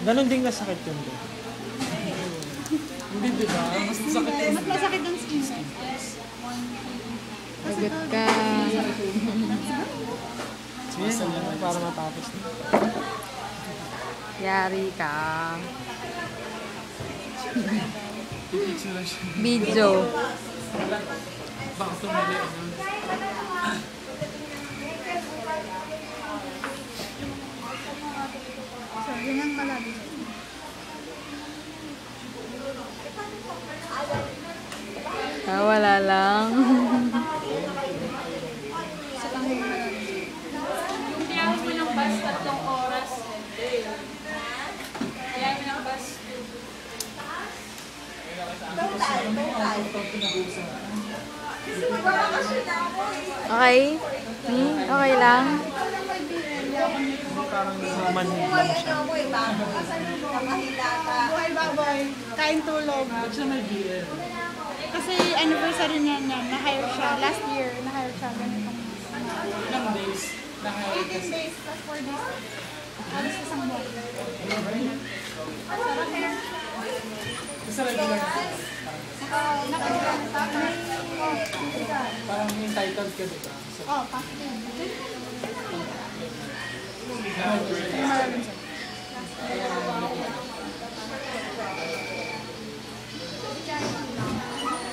Ganon din kasakit yun doon. Hindi, di ba? Mas masakit yun. Mas masakit ng skin. Lagot ka. Sige, para matapos na. Yari ka. Picture lang siya. Video. Baka tumili. So, yun ang malabi. Wala lang. Yung kailangan mo ng bus 3 oras. Kailangan mo ng bus 2. Okay? Okay lang? Parang manhid lang siya. Buhay baboy, kain tulog. Ba't siya may BL? Kasi anniversary niya na-hire siya. Last year, na-hire siya. Ganito. Ilang days? 18 days plus 4 days. Alis sa isang buwan. Sarap na. Kasi regular. Parang entitled ka, diba? So, Oh, pastel.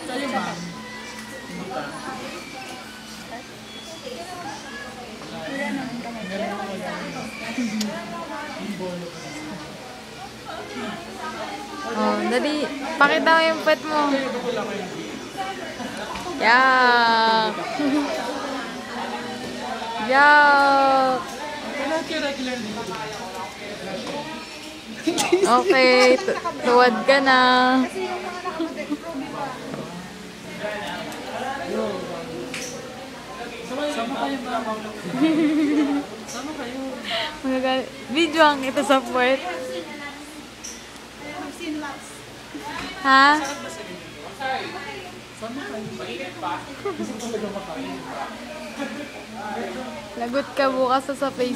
kayo ba? Hindi pa. Meron ako yan. Yung bolo ka. Oh, dali. Pakita mo yung pet mo. Ito ko lang kayo. Yak. Yak. Kailan kayo regular dito? Okay. Tuwad ka na. Kasi yung mga nakapatid, Sama kayo ba? Sama kayo. Video ang ito sa puwet. I've seen lots. Ha? Sama kayo. Gusto ko talaga makain. Lagot ka bukas sa Facebook.